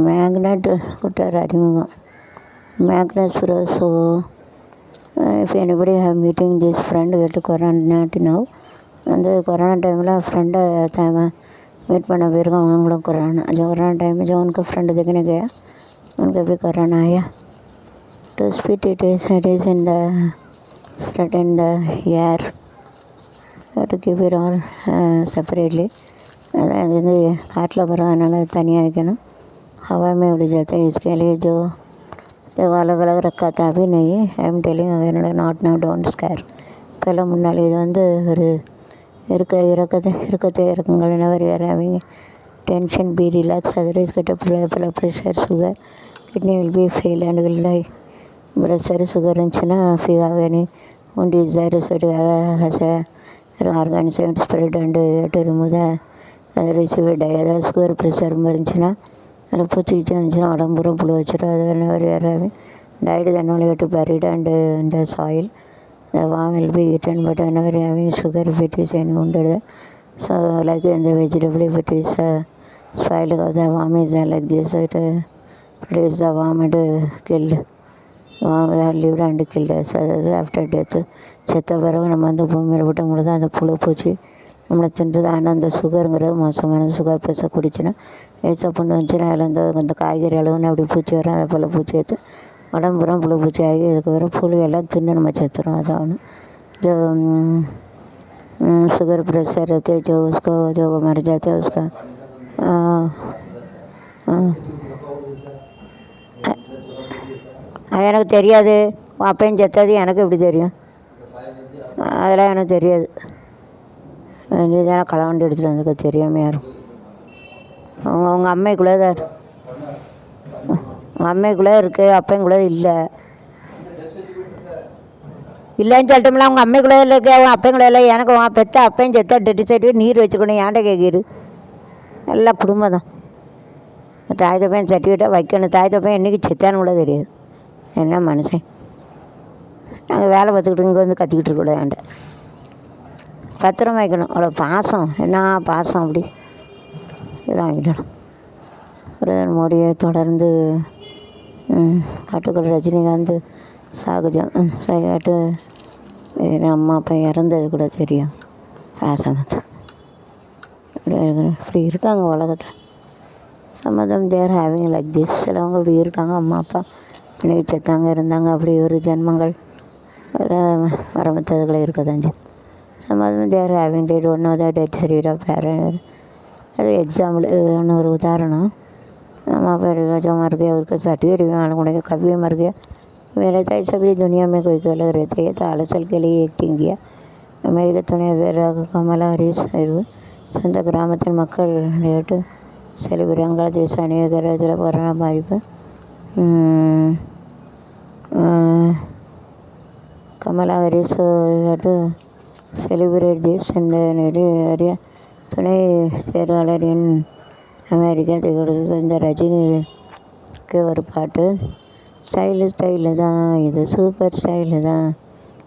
Magnet குட்டார் அறிமுகம். Magnus Rosso. If anybody have meeting this friend get corona now, அந்த corona டைமில் ஃப்ரெண்டை meet பண்ண போயிருக்கோம். அவங்களும் கொரோனா टाइम में जो उनका फ्रेंड देखने गया उनका भी कोरोना आया. To spit it is in the spread in the air. To keep it all separately. அது வந்து காட்டில் போகிறோம், அதனால் தனியாக வைக்கணும். हवा में उड़ जाता है, इसके लिए जो अलग अलग रखा था अभी नहीं. I am telling again not now, don't scare. இப்போல்லாம் முன்னாடி இது வந்து ஒரு இருக்கத்தை இருக்குங்கள். Never you are having tension, be relax. Otherwise get pressure, sugar, kidney will be fail and will die. Pressure sugar இருந்துச்சுன்னா ஃபீவாகனி one diseases has organism spread and to remove the otherwise will die. அதாவது sugar pressure இருந்துச்சுன்னா அதில் பூச்சிக்கிச்சு இருந்துச்சுன்னா உடம்புற புழு வச்சிடும். அது never you are having died then only to buried and in the soil. The worm will be eaten, but whenever you having sugar, if it is any wounded, so like in the vegetable, if it is spoiled, the worm is like this, it produce the worm and killed. Worm lived and killed. So after death, செத்த பிறகு நம்ம வந்து பூமியில் விட்டவங்களுக்கு தான் அந்த புழு பூச்சி நம்மளை தின்றுது. ஆனால் அந்த சுகருங்கிறது மோசமான சுகர் ப்ரெஷர் குடிச்சுன்னா ஏசா புண்ணு வந்துச்சுன்னா அதில் அந்த காய்கறி அளவுன்னு அப்படி பூச்சி வரும். அதை போல் பூச்சி எடுத்து உடம்புறம் புழு பூச்சி ஆகி இதுக்கு வர புழு எல்லாம் தின்னு நம்ம செத்துரும். அதான் शुगर प्रेशर रहते जो उसको जो मर जाते हैं उसका எனக்கு தெரியாது. அப்பையும் செத்தது எனக்கு எப்படி தெரியும்? அதெல்லாம் எனக்கு தெரியாது. நீ தானே களவண்டி எடுத்துகிட்டு வந்துருக்க, தெரியாமல் யாரும். உங்கள் அம்மைக்குள்ளே தான் உங்கள் அம்மைக்குள்ளே இருக்குது, அப்பைக்குள்ளே இல்லை இல்லைன்னு சொல்லிட்டோம்ல. அவங்க அம்மைக்குள்ளே இருக்கு, அவங்க அப்பைக்குள்ளே இல்லை. எனக்கு பெற்ற அப்பையும் செத்த டெட்டு சைடு நீர் வச்சுக்கணும். ஏன்ட கேட்கிடு? எல்லாம் குடும்பம் தான். தாய் தப்பையன் சர்டிஃபிகேட்டாக வைக்கணும். தாய் தப்பையன் என்றைக்கு செத்தான்னு கூட தெரியாது. என்ன மனுஷன்? நாங்கள் வேலை பார்த்துக்கிட்டு இங்கே வந்து கத்திக்கிட்டு இருக்கக்கூடாது. ஏன்ட பத்திரம் வைக்கணும். அவ்வளோ பாசம், என்ன பாசம்! அப்படி வாங்கிடணும். பிரதமர் மோடியை தொடர்ந்து காட்டுக்குள்ள ரஜினிகாந்த் சாகுஜம் சரியாட்டு அம்மா அப்பா இறந்தது கூட தெரியும். பாசமத்தை இப்படி இருக்காங்க உலகத்தில். சம்மதம் தேர் ஹேவிங் லைக் திஸ். சிலவங்க இப்படி இருக்காங்க. அம்மா அப்பா இன்னைக்கு செத்தாங்க இருந்தாங்க. அப்படி ஒரு ஜென்மங்கள் மரமத்ததுகளை இருக்கதான் செய்யும். சம்மதம் there having date one of the dead certificate of parent. அது எக்ஸாம்பிள் ஒன்று ஒரு உதாரணம். अम्मा पर जो मर गया उसका सर्टिफिकेट भी मालूम पड़ेगा, कभी भी मर गया. मेरे ताई सभी दुनिया में कोई अलग रहते हैं. तो आलसल के लिए एक्टिंग किया. अमेरिका துணை வீரர் கமலா ஹாரிஸ் சொந்த கிராமத்தின் மக்கள் நேற்று செலிபிரங்கள் தேச அநேகத்தில் கொரோனா பாதிப்பு. கமலா ஹாரிஸ் செலிபிரேட் திஸ் இந்த நிறைய துணை தேர்வாளரின் அமெரிக்கா திகழ்கிறது. இந்த ரஜினிக்கு ஒரு பாட்டு. ஸ்டைலு தான் இது, சூப்பர் ஸ்டைலு தான்,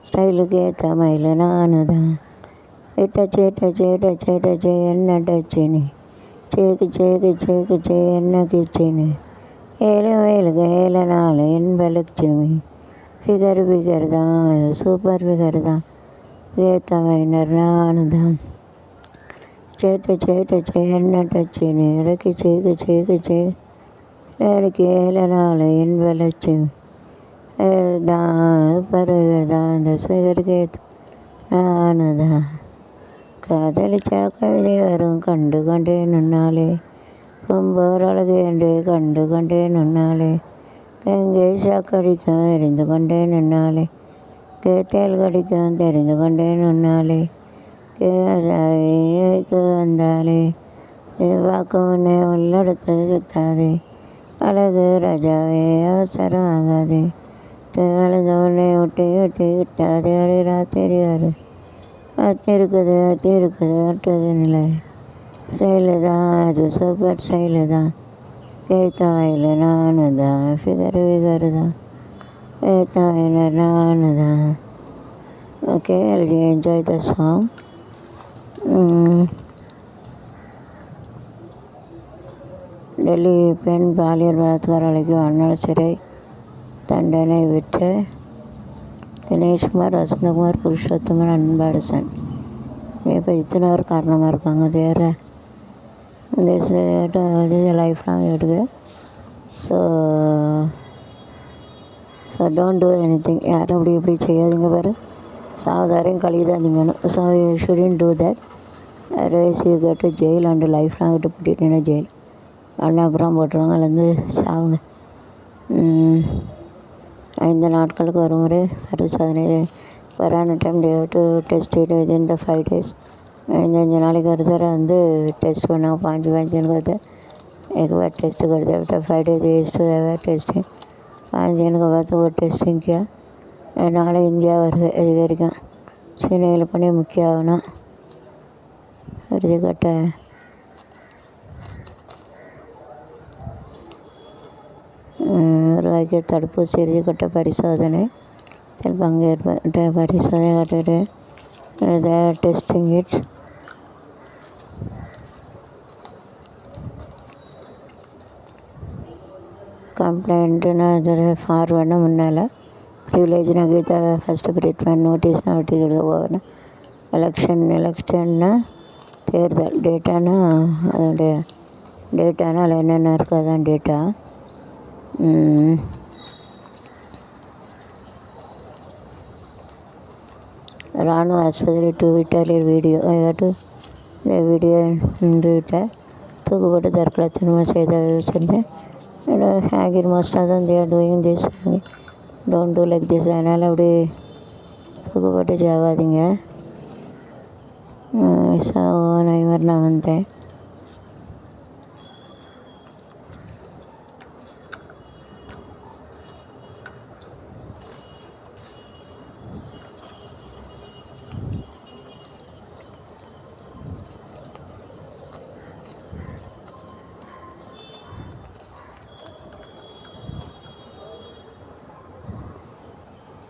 ஸ்டைலுக்கு ஏற்ற மயில் நானு தான். டச்சே என்ன டச்சுன்னு சேக்கு என்ன கிச்சுன்னு 7 என்பலட்சுமி. ஃபிகர் தான், சூப்பர் ஃபிகர் தான், ஏற்ற மைனர் நானு தான். சேட்டை என்ன டச்சுன்னு இறக்கி சேக்கு எனக்கு 7 என்பலட்சுமி தான், பருகர் தான், இந்த சிகருக்கு நானு தான். காதலிச்சா கவிதை வரும் கண்டு கொண்டேன் உன்னாலே, பொம்போர் அழகு என்று கண்டு கொண்டேன் உன்னாலே, கங்கை சாக்கடிக்கும் எரிந்து கொண்டேன் உன்னாலே, கேத்தேல் கடிக்கும் தெரிந்து கொண்டேன் உன்னாலே, கேக்கு வந்தாலே வாக்கு முன்னே உள்ளெடுத்து சுத்தாதே, அழகு ராஜாவே அவசரம் ஆகாதே, அழுத உன்னை ஒட்டி விட்டாதே, அடி ராத்திரி அத்திருக்குது அட்டுது நிலை. ஸ்டைலு தான் அது, சூப்பர் ஸ்டைலு தான், கேத்த வயலு நானு தான், ஃபிகரு தான், கேத்த வயலு நானு தான். Okay, I enjoy the song. Delhi பெண் பாலியல் பலாத்காரங்களுக்கு வாழ்நாள் சிறை தண்டனை பெற்ற தினேஷ்குமார், வசந்தகுமார், புருஷோத்தமன், அன்பரசன். இப்போ இத்தனை பேர் காரணமாக இருக்காங்க. வேறு லைஃப் லாங் எடுக்கு. So don't do anything. யாரும் அப்படி இப்படி செய்யாதீங்க. பாரு, சாவதாரையும் கழிதாதீங்கணும். So you shouldn't do that. Otherwise you get to jail and life long விட்டு பூட்டிட்டீங்கன்னா ஜெயில். அப்புறம் போட்டுருவாங்க. அதுலேருந்து சாவுங்க. 5 நாட்களுக்கு ஒரு முறை பரிசோதனை. Corona time to test within the 5 days. 5 நாளைக்கு ஒரு தடவை டெஸ்ட் பண்ணாங்க. 5 होते एक बार टेस्ट कर दिया बेटा. 5 days to have टेस्टिंग. 5 दिन के बाद वो टेस्टिंग किया. நாளை இந்தியா வருகை அதிகரிக்கும். சீனையில் பண்ணி முக்கிய ஆகணும். இறுதிக்கட்ட ரூபாய்க்கு தடுப்பூசி இறுதிக்கட்ட பரிசோதனை பங்கேற்ப பரிசோதனை கட்டிட்டு டெஸ்டிங் இட். ಕಂಪ್ಲೇಂಟ್ನ ಅದರ ಫಾರ್ವರ್ಡ್ನ ಮುನ್ನೆಲ್ಲ ಪ್ರಿವಿಲೇಜ್ನಾಗೈತೆ. ಫಸ್ಟ್ ಟ್ರೀಟ್ಮೆಂಟ್ ನೋಟಿಸ್ನ ಹೋಗೋಣ. எலெக்ஷன்னா தேர்தல் டேட்டானா அதோடைய டேட்டானா அதில் என்னென்ன இருக்கோ அதான் டேட்டா. ராணுவ ஆஸ்பத்திரி ட்விட்டரில் வீடியோ வீடியோ விட்டார். தூக்குப்பட்டு தற்கொலை திருமணம் செய்த வச்சுருந்தேன். Hanging most of them they are doing this. Don't do like this. அதனால் அப்படி தூக்குப்பட்டு சாவாதீங்க. நான் வந்தேன்.